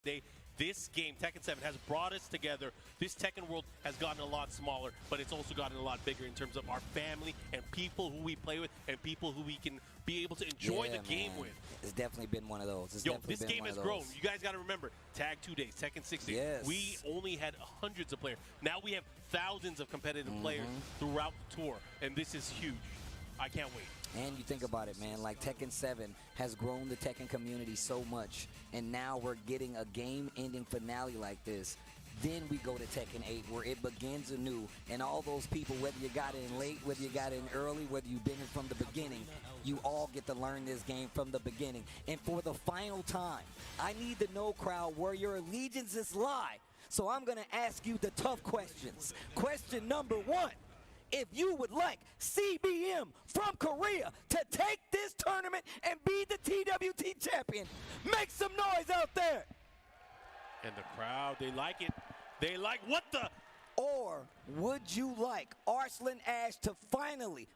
This game, Tekken 7, has brought us together. This Tekken world has gotten a lot smaller, but it's also gotten a lot bigger in terms of our family and people who we play with and people who we can be able to enjoy the game with. It's definitely been one of those. This game has grown. You guys got to remember, Tag 2 days, Tekken 6 days. Yes. We only had hundreds of players. Now we have thousands of competitive players throughout the tour, and this is huge. I can't wait. And you think about it, man, like Tekken 7 has grown the Tekken community so much, and now we're getting a game-ending finale like this. Then we go to Tekken 8 where it begins anew, and all those people, whether you got in late, whether you got in early, whether you've been in from the beginning, you all get to learn this game from the beginning. And for the final time, I need to know, crowd, where your allegiances lie. So I'm going to ask you the tough questions. Question number 1. If you would like CBM from Korea to take this tournament and be the TWT champion, make some noise out there. And the crowd, they like it. They like what the? Or would you like Arslan Ash to finally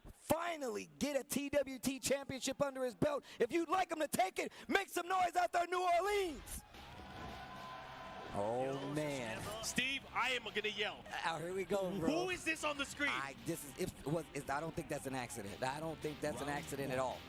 get a TWT championship under his belt? If you'd like him to take it, make some noise out there, New Orleans. Oh, man. Steve, I am going to yell. Here we go, bro. Who is this on the screen? I don't think that's an accident. I don't think that's an accident at all.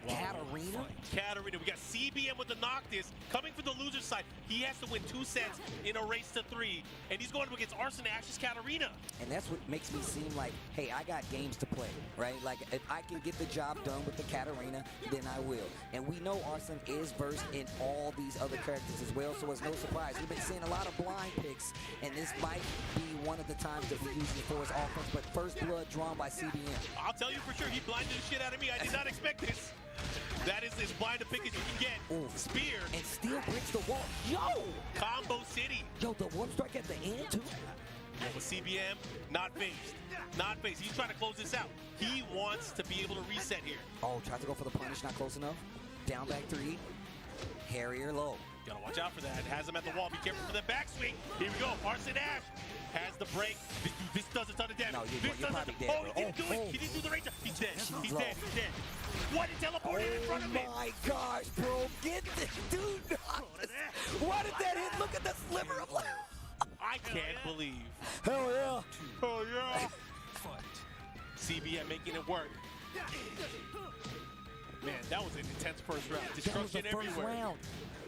Katarina? Katarina. We got CBM with the Noctis coming from the loser side. He has to win 2 sets in a race to 3, and he's going up against Arslan Ash's Katarina. And that's what makes me seem like, hey, I got games to play, right? Like, if I can get the job done with the Katarina, then I will. And we know Arslan is versed in all these other characters as well, so it's no surprise. We've been seeing a lot of blind picks, and this might be one of the times that we use it for his offense, but first blood drawn by CBM. I'll tell you for sure, he blinded the shit out of me. I did not expect this. That is as blind a pick as you can get. Ooh. Spear. And still breaks the wall. Yo! Combo City. Yo, the warp strike at the end, too. Yeah, but CBM, not phased. Not phased. He's trying to close this out. He wants to be able to reset here. Oh, tries to go for the punish, not close enough. Down back 3. Harrier low. Gotta watch out for that. Has him at the wall. Be careful for the backswing. Here we go. Arslan Ash has the break. This does a ton of damage. No, you're probably dead. Oh, he didn't do it. He didn't do the range. He's dead. He's dead. He's dead. What? He teleported in front of me. Oh my gosh, bro. Get this dude. Why did that hit? Look at the sliver of life. I can't believe. Hell yeah. Oh yeah. CBM making it work. Man, that was an intense first round. Destruction that was the everywhere. First round.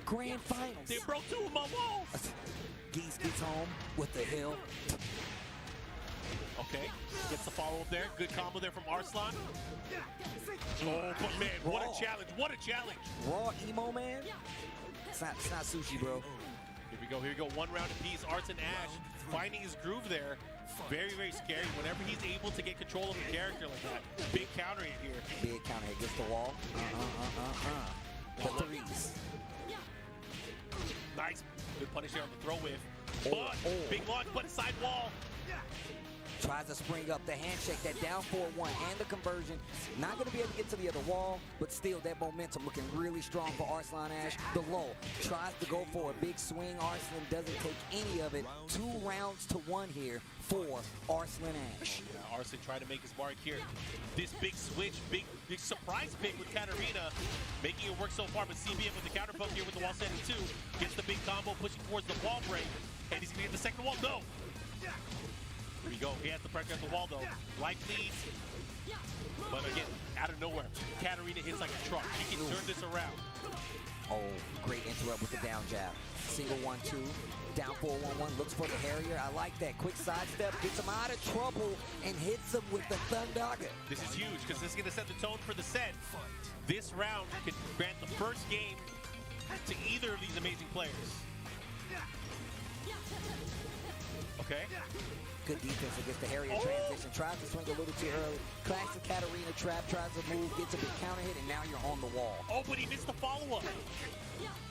Grand finals. They broke 2 of my walls. Geese gets home with the hill. Okay, gets the follow-up there. Good combo there from Arslan. Oh, but man, what a challenge. What a challenge. Raw emo, man. It's not sushi, bro. Here we go, here we go. 1 round apiece. Arslan Ash finding his groove there. Very, very scary. Whenever he's able to get control of a character like that. Big counter hit here. Big counter hit. Gets the wall. The threes. Nice. Good punish there on the throw whiff. But big launch, but a side wall. Tries to spring up the handshake, that down 4-1 and the conversion. Not going to be able to get to the other wall, but still that momentum looking really strong for Arslan Ash. The low tries to go for a big swing. Arslan doesn't take any of it. 2 rounds to 1 here for Arslan Ash. Yeah, Arslan trying to make his mark here. This big switch, big surprise pick with Katarina, making it work so far, but CBM with the counter poke here with the wall setting 2. Gets the big combo, pushing towards the wall break, and he's going to get the second wall. No! Here we go. He has the pressure at the wall, though. Life leads. But again, out of nowhere, Katarina hits like a truck. She can turn this around. Oh, great interrupt with the down jab. Single 1-2. Down 4-1-1. Looks for the Harrier. I like that. Quick sidestep. Gets him out of trouble and hits him with the Thundaga. This is huge because this is going to set the tone for the set. This round could grant the first game to either of these amazing players. Okay. Good defense against the Harrier transition. Tries to swing a little too early. Classic Katarina trap. Tries to move. Gets a big counter hit, and now you're on the wall. Oh, but he missed the follow-up.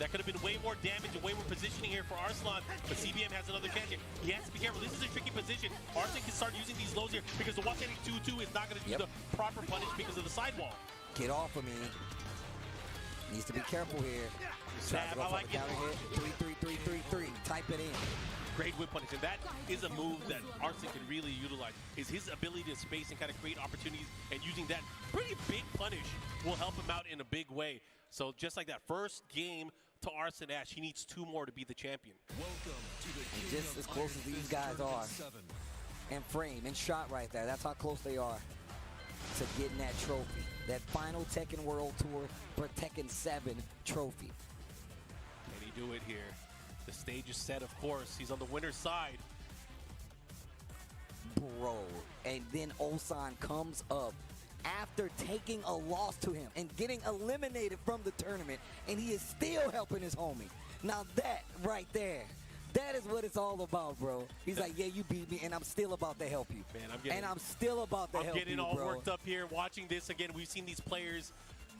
That could have been way more damage and way more positioning here for Arslan, but CBM has another chance here. He has to be careful. This is a tricky position. Arslan can start using these lows here because the 172 is not going to do the proper punish because of the sidewall. Get off of me. Needs to be careful here. Tries to go for the counter hit. 3-3-3-3-3. Type it in. Great whip punish, and that is a move that Arslan can really utilize, is his ability to space and kind of create opportunities, and using that pretty big punish will help him out in a big way. So just like that first game, to Arslan Ash. He needs 2 more to be the champion. Welcome to the And King just of as close as Iron these Fist guys Tournament are. 7. And frame and shot right there. That's how close they are to getting that trophy. That final Tekken World Tour for Tekken 7 trophy. Can he do it here? The stage is set, of course. He's on the winner's side. Bro. And then Ulsan comes up after taking a loss to him and getting eliminated from the tournament, and he is still helping his homie. Now that right there, that is what it's all about, bro. He's like, yeah, you beat me, and I'm still about to help you. Man, I'm still about to help you, I'm getting all bro. worked up here watching this again. We've seen these players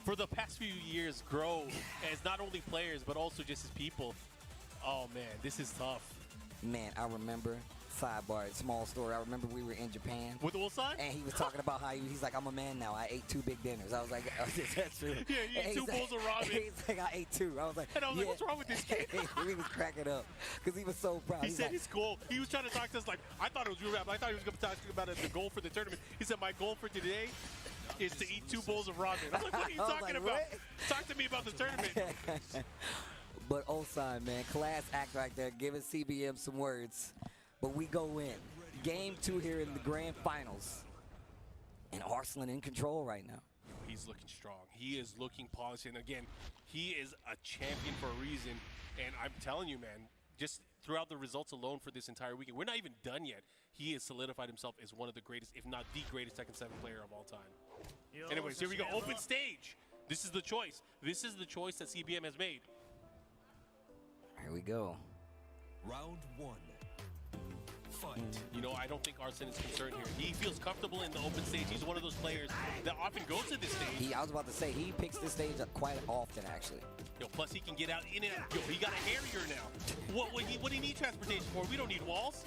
for the past few years grow as not only players, but also just as people. Oh, man, this is tough. Man, I remember, sidebar, small story. I remember we were in Japan. With Ulsan? And he was talking about how he's like, I'm a man now. I ate 2 big dinners. I was like, oh, that's true. Yeah, you ate 2 bowls of ramen. He's like, I ate 2. I was like, And I was like, what's wrong with this kid? He was cracking up because he was so proud. He He's said like, his goal. He was trying to talk to us like, I thought it was real rap. I thought he was going to talk about it, the goal for the tournament. He said, my goal for today is to eat 2 bowls of ramen. I'm like, what are you I was talking like, about? what? Talk to me about the tournament. But Ulsan, man, class act right there, giving CBM some words. But we go in. Game 2 here in the grand finals. And Arslan in control right now. He's looking strong. He is looking polished. And again, he is a champion for a reason. And I'm telling you, man, just throughout the results alone for this entire weekend, we're not even done yet. He has solidified himself as one of the greatest, if not the greatest Tekken 7 player of all time. Anyways, here we go. Open stage. This is the choice. This is the choice that CBM has made. Here we go. Round 1. Fight. You know, I don't think Arslan is concerned here. He feels comfortable in the open stage. He's one of those players that often goes to this stage. I was about to say, he picks this stage up quite often, actually. Yo, plus he can get out in and out. Yo, he got a Harrier now. What do you need transportation for? We don't need walls.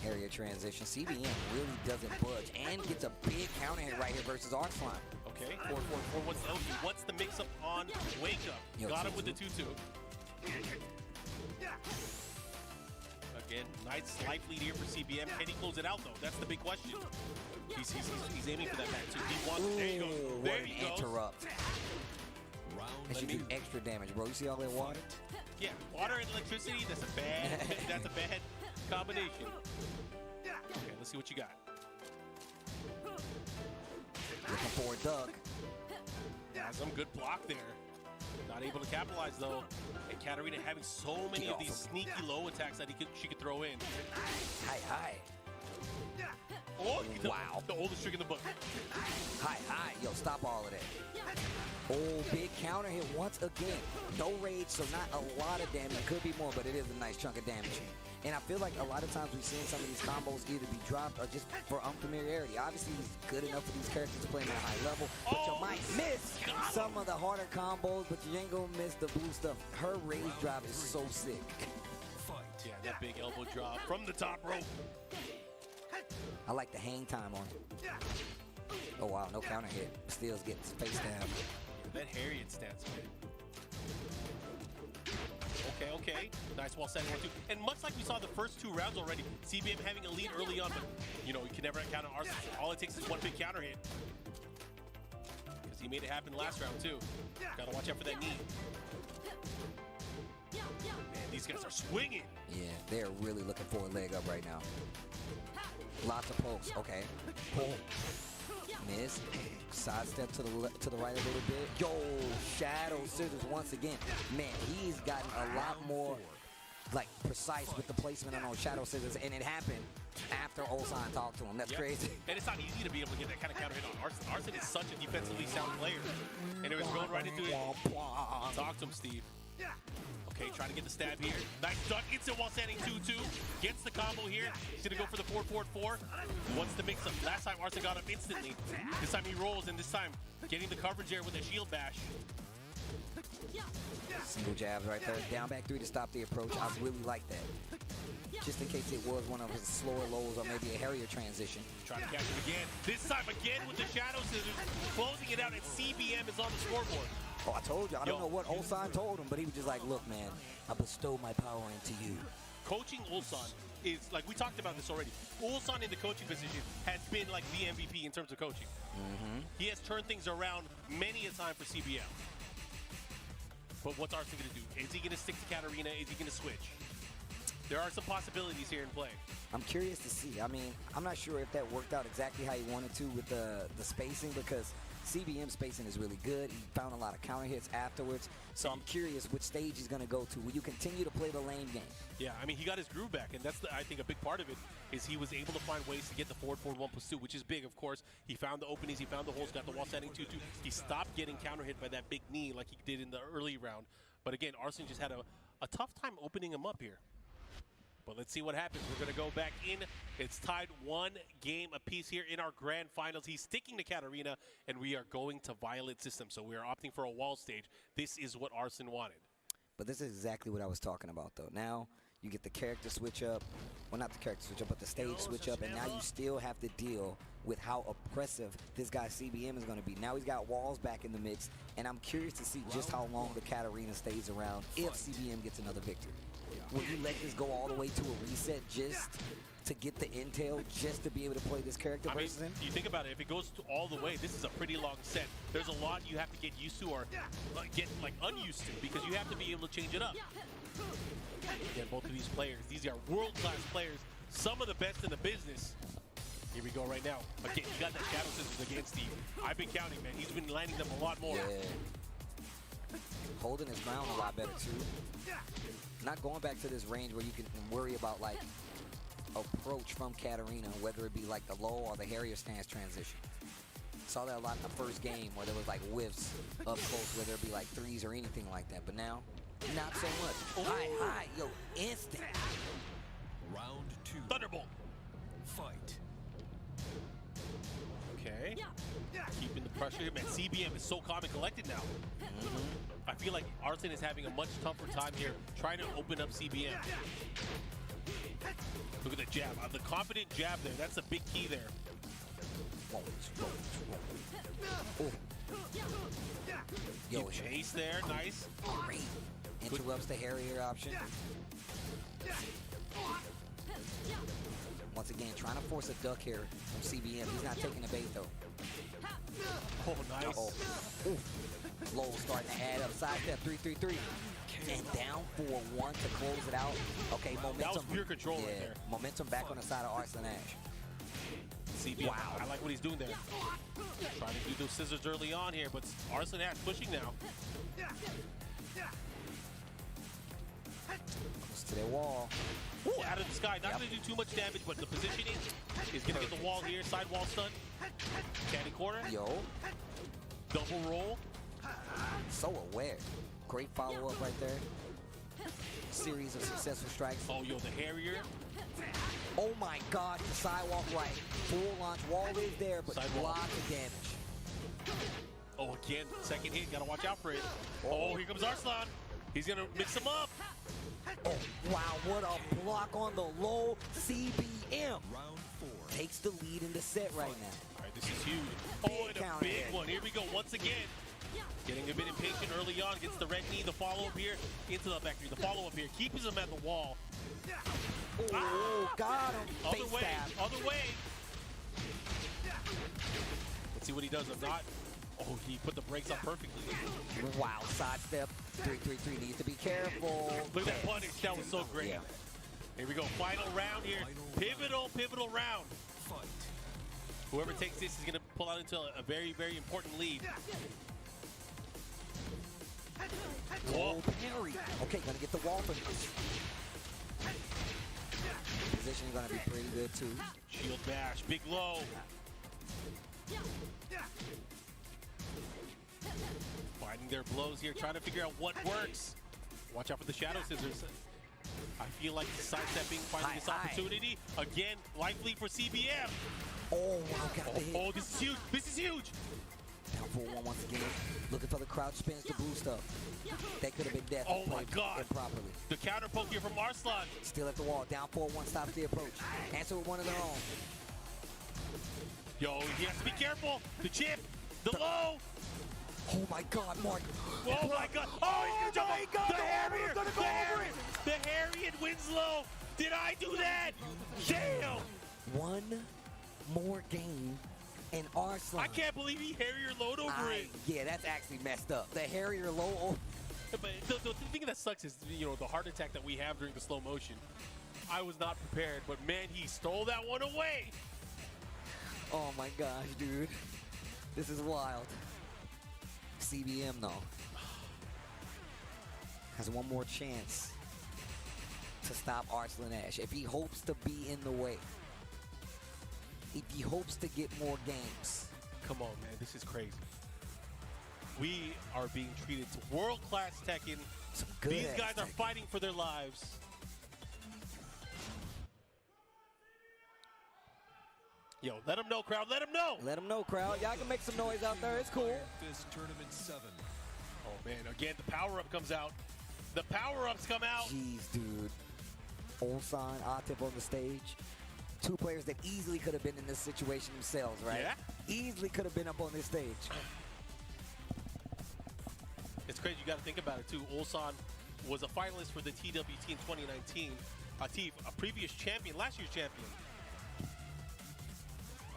Area transition. CBM really doesn't budge and gets a big counter hit right here versus Arslan. Okay, 4-4-4. What's the mix-up on Wake Up? Yo, Got him 2-2. with the 2-2. Again, nice life lead here for CBM. Can he close it out, though? That's the big question. He's aiming for that back, too. He wants it. There you go. There What an he goes. interrupt. Round That should 2. do extra damage, bro. You see all that water? Yeah, water and electricity, that's a bad combination. Okay, let's see what you got. Looking for a duck. Yeah, some good block there. Not able to capitalize, though. And Katarina having so many of these sneaky low attacks that she could throw in. Hi. Oh, Wow. The oldest trick in the book. Hi. Yo, stop all of that. Oh, big counter hit once again. No rage, so not a lot of damage. Could be more, but it is a nice chunk of damage. And I feel like a lot of times we've seen some of these combos either be dropped or just for unfamiliarity. Obviously, he's good enough for these characters playing at a high level, but you might miss some of the harder combos, but you ain't gonna miss the blue stuff. Her rage drive is so sick. Fight. Yeah, that big elbow drop from the top rope. I like the hang time on it. Oh, wow, no counter hit. Steals gets face down. That Harriet stance, man. Okay. Nice wall setting 1-2. And much like we saw the first 2 rounds already, CBM having a lead early on, but you can never counter Arslan. All it takes is one big counter hit. Because he made it happen last round too. Gotta watch out for that knee. Man, these guys are swinging. Yeah, they're really looking for a leg up right now. Lots of pokes. Okay. Pull. Miss. Sidestep to the right a little bit. Yo, shadow scissors once again. Man, he's gotten a lot more precise with the placement on those shadow scissors, and it happened after Ulsan talked to him. That's crazy. And it's not easy to be able to get that kind of counter hit on Arslan. Arslan is such a defensively sound player. And it was going right into it. Talk to him, Steve. Okay, trying to get the stab here. Nice duck, instant while standing 2-2. Gets the combo here. He's gonna go for the 4-4-4. What's the mix-up? Last time Arslan got up instantly. This time he rolls, and this time getting the coverage there with a shield bash. Single jabs right there. Down back 3 to stop the approach. I really like that. Just in case it was one of his slower lows or maybe a Harrier transition. Trying to catch it again. This time again with the shadow scissors. Closing it out, and CBM is on the scoreboard. Oh, I told you. I don't know what Ulsan told him, but he was just like, look, man, I bestow my power into you. Coaching Ulsan is, like we talked about this already, Ulsan in the coaching position has been like the MVP in terms of coaching. He has turned things around many a time for CBM. But what's Arslan going to do? Is he going to stick to Katarina? Is he going to switch? There are some possibilities here in play. I'm curious to see. I mean, I'm not sure if that worked out exactly how he wanted to with the spacing, because CBM spacing is really good. He found a lot of counter hits afterwards. So I'm curious which stage he's going to go to. Will you continue to play the lane game? Yeah, I mean, he got his groove back, and that's, I think, a big part of it is he was able to find ways to get the forward 1+2, which is big, of course. He found the openings, he found the holes, got the wall standing 2-2. He stopped getting counter hit by that big knee like he did in the early round. But again, Arslan just had a tough time opening him up here. But let's see what happens. We're going to go back in. It's tied 1 game apiece here in our grand finals. He's sticking to Katarina, and we are going to Violet system. So we are opting for a wall stage. This is what Arslan wanted. But this is exactly what I was talking about, though. Now you get the character switch up. Well, not the character switch up, but the stage switch up. And now you still have to deal with how oppressive this guy CBM is going to be. Now he's got walls back in the mix. And I'm curious to see just how long the Katarina stays around if CBM gets another victory. Will you let this go all the way to a reset just to get the intel, just to be able to play this character versus him? You think about it, if it goes all the way, this is a pretty long set. There's a lot you have to get used to or get like unused to, because you have to be able to change it up. Again, both of these players, these are world-class players, some of the best in the business. Here we go right now. Again, you got that shadow scissors against Steve. I've been counting, man. He's been landing them a lot more. Yeah. Holding his ground a lot better, too. Not going back to this range where you can worry about, like, approach from Katarina, whether it be, like, the low or the Harrier stance transition. Saw that a lot in the first game where there was, like, whiffs up close, whether it be, like, threes or anything like that. But now, not so much. High, yo, instant. Round 2. Thunderbolt. Fight. Okay. Keeping the pressure here. Man, CBM is so calm and collected now. I feel like Arslan is having a much tougher time here trying to open up CBM. Look at the jab. The confident jab there. That's a big key there. Yo, chase there. Nice. Great. Interrupts the Harrier option. Once again, trying to force a duck here from CBM. He's not taking the bait, though. Oh, nice. Ooh. Low starting to add up. Side step, 3-3-3. And down 4-1 to close it out. Okay, momentum. That was pure control right there. Momentum back on the side of Arslan Ash. CBM, wow. I like what he's doing there. Trying to do those scissors early on here, but Arslan Ash pushing now. Goes to their wall. Ooh, out of the sky. Not going to do too much damage, but the positioning is going to get the wall here. Side wall stun. Candy corner. Yo. Double roll. So aware. Great follow-up right there. Series of successful strikes. Oh, yo, the Harrier. Oh my God, the sidewalk right. Full launch wall is there, but lots of damage. Oh, again, second hit. Gotta watch out for it. Oh, here comes Arslan. He's gonna mix him up. Oh, wow, what a block on the low. CBM Round 4. takes the lead in the set right now. All right, this is huge. Oh, and a big one. Here we go once again. Getting a bit impatient early on. Gets the red knee. The follow-up here into the factory. The follow-up here keeps him at the wall. Oh, got him. Other way. Other way. Let's see what he does. If not, oh, he put the brakes on perfectly. Wow, sidestep. 3-3-3 needs to be careful. Look at that punish. That was so great. Yeah. Here we go. Final round here. Pivotal round. Fight. Whoever takes this is going to pull out into a very, very important lead. Whoa, parry. Okay, gonna get the wall from this. Position is gonna be pretty good too. Shield bash, big low. Finding their blows here, trying to figure out what works. Watch out for the shadow scissors. I feel like sidestepping, finding this opportunity. Again, likely for CBM. Oh, wow, got the hit. Oh, this is huge. This is huge. Down 4-1 once again. Looking for the crouch spins to boost up. That could have been death. Oh my God. Improperly. The counter poke here from Arslan. Still at the wall. Down 4-1, stops the approach. Answer with one of their own. Yo, he has to be careful. The chip, the low. Oh my God, Mark. Oh my God. Oh, he's gonna jump up. The Harrier. The Harrier wins low. Did I do that? Damn. One more game. And Arslan. I can't believe he Harrier load over it. Yeah, that's actually messed up. The Harrier low. But the thing that sucks is, you know, the heart attack that we have during the slow motion. I was not prepared, but man, he stole that one away. Oh my gosh, dude. This is wild. CBM, though, has one more chance to stop Arslan Ash. If he hopes to be in the way, if he hopes to get more games. Come on, man, this is crazy. We are being treated to world-class Tekken. These guys are fighting for their lives. Yo, let them know, crowd. Let them know. Let them know, crowd. Y'all can make some noise out there. It's cool. This tournament 7. Oh, man. Again, the power-up comes out. The power-ups come out. Jeez, dude. Ulsan, Atif on the stage. Two players that easily could have been in this situation themselves, right? Yeah. Easily could have been up on this stage. It's crazy. You got to think about it, too. Ulsan was a finalist for the TWT in 2019. Atif, a previous champion, last year's champion.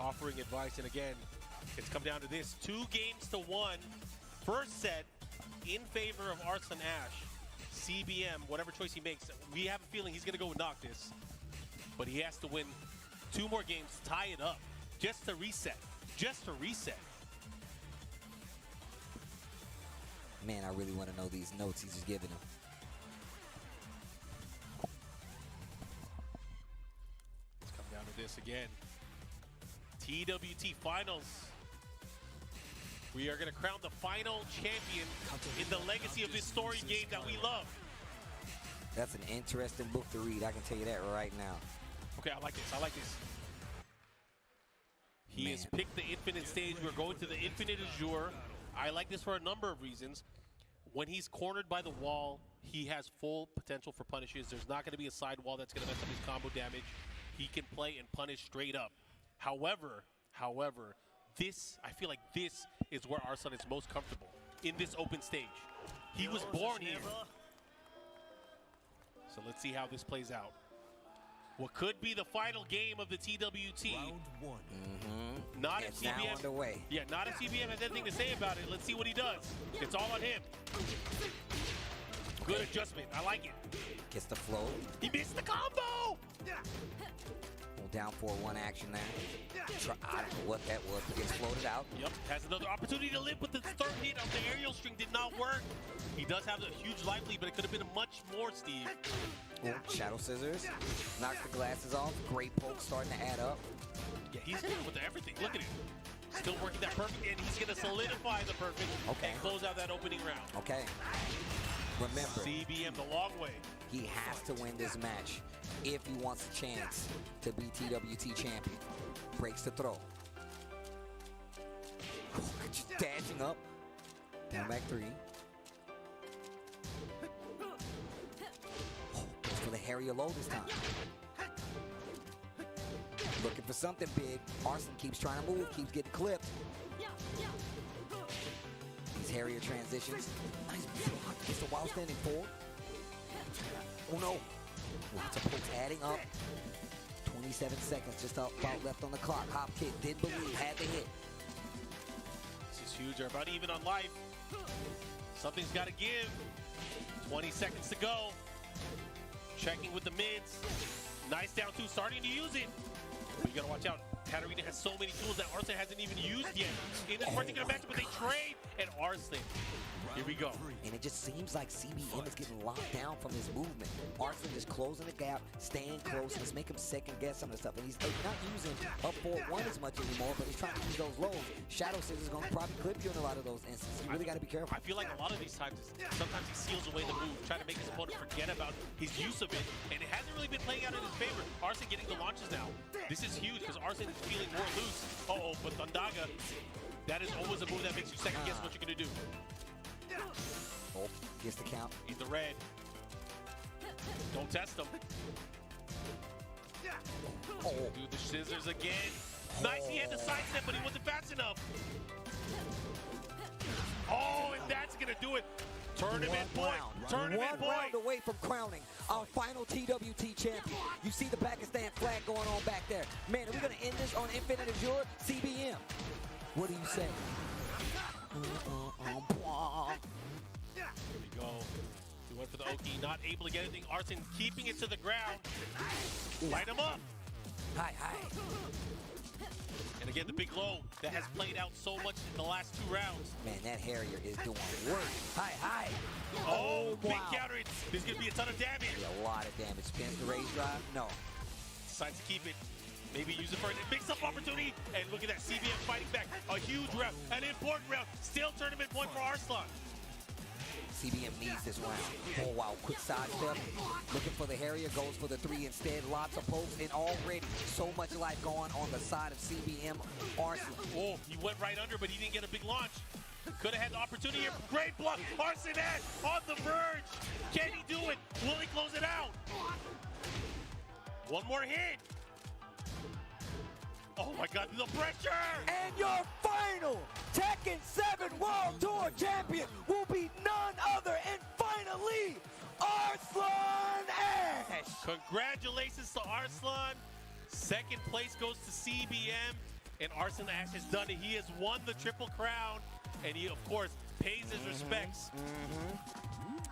Offering advice, and again, it's come down to this. 2-1. First set in favor of Arslan Ash. CBM, whatever choice he makes, we have a feeling he's going to go with Noctis. But he has to win 2 more games, tie it up, just to reset. Just to reset. Man, I really want to know these notes he's just giving him. Let's come down to this again. TWT Finals. We are going to crown the final champion in the legacy of this story game that we love. That's an interesting book to read. I can tell you that right now. Okay, I like this. I like this. He has picked the infinite stage. We're going to the infinite azure. I like this for a number of reasons. When he's cornered by the wall, he has full potential for punishes. There's not going to be a side wall that's going to mess up his combo damage. He can play and punish straight up. However, this, I feel like this is where Arslan is most comfortable, in this open stage. He was born here. So let's see how this plays out. What could be the final game of the TWT. Round 1. Not It's if CBM. now underway. Yeah, not if CBM has anything to say about it. Let's see what he does. It's all on him. Good adjustment. I like it. Gets the flow. He missed the combo. Little down 4-1 action there. I don't know what that was, but gets floated out. Yep, has another opportunity to live, but the third hit of the aerial string did not work. He does have a huge life lead, but it could have been much more, Steve. Ooh, shadow scissors. Knocks the glasses off. Great poke starting to add up. Yeah, he's good with everything. Look at it. Still working that perfect, and he's going to solidify the perfect and close out that opening round. Okay. Remember, CBM the long way. he has to win this match if he wants a chance to be TWT champion. Breaks the throw. Just dashing up. Down back 3. Goes for the Harrier low this time. Looking for something big. Arslan keeps trying to move, keeps getting clipped. These Harrier transitions. Nice block. Gets the wild standing forward. Oh no. Lots of pokes adding up. 27 seconds just about left on the clock. Hop kick, didn't believe, had the hit. This is huge. They're about even on life. Something's got to give. 20 seconds to go. Checking with the mids. Nice down 2, starting to use it. But you got to watch out. Katarina has so many tools that Arslan hasn't even used yet in this particular match, but they trade, and Arslan. Here we go. And it just seems like CBM is getting locked down from his movement. Arslan is closing the gap, staying close. Let's make him second guess some of the stuff. And he's not using up 4-1 as much anymore, but he's trying to use those lows. Shadow Scissors is going to probably clip you in a lot of those instances. You really got to be careful. I feel like a lot of these times, sometimes he seals away the move, trying to make his opponent forget about his use of it, and it hasn't really been playing out in his favor. Arslan getting the launches now. This is huge because Arslan is feeling more loose. Uh-oh, but Thundaga, that is always a move that makes you second guess what you're going to do. Oh, gets the count. He's the red. Don't test him. Oh. Do the scissors again. Nice, he had the side step, but he wasn't fast enough. Oh, and that's going to do it. Tournament point. Tournament One round point. away from crowning our final TWT champion. You see the Pakistan flag going on back there. Man, are we going to end this on Infinite Azure? CBM, what do you say? we go. He went for the Oki, not able to get anything. Arslan keeping it to the ground. Light him up. Hi. And again, the big low that has played out so much in the last 2 rounds. Man, that Harrier is doing work. Hi. Oh, big wow. counter. There's going to be a ton of damage. Yeah, a lot of damage. Spins the raise drive? No. Decides to keep it. Maybe use it for a mix-up opportunity. And look at that, CBM fighting back. A huge round, an important round. Still tournament point for Arslan. CBM needs this round. Oh, wow. Quick sidestep. Looking for the Harrier. Goes for the 3 instead. Lots of pokes. And already so much life going on the side of CBM Arslan. Oh, he went right under, but he didn't get a big launch. Could have had the opportunity here. Great block. Arslan on the verge. Can he do it? Will he close it out? One more hit. Oh my God, the pressure! And your final Tekken 7 World Tour champion will be none other, and finally, Arslan Ash! Congratulations to Arslan. Second place goes to CBM, and Arslan Ash has done it. He has won the Triple Crown, and he, of course, pays his respects.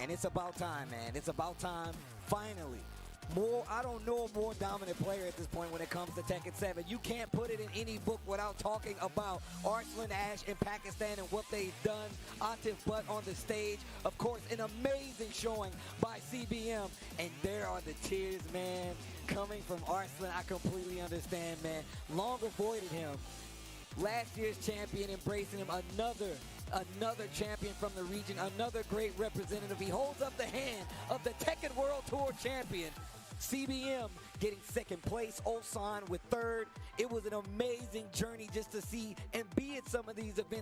And it's about time, man. It's about time, finally. I don't know a more dominant player at this point when it comes to Tekken 7. You can't put it in any book without talking about Arslan Ash in Pakistan and what they've done. Atif Butt on the stage. Of course, an amazing showing by CBM. And there are the tears, man, coming from Arslan. I completely understand, man. Long avoided him. Last year's champion, embracing him. Another champion from the region, another great representative. He holds up the hand of the Tekken World Tour champion. CBM getting second place, ulsan with third. It was an amazing journey just to see and be at some of these events.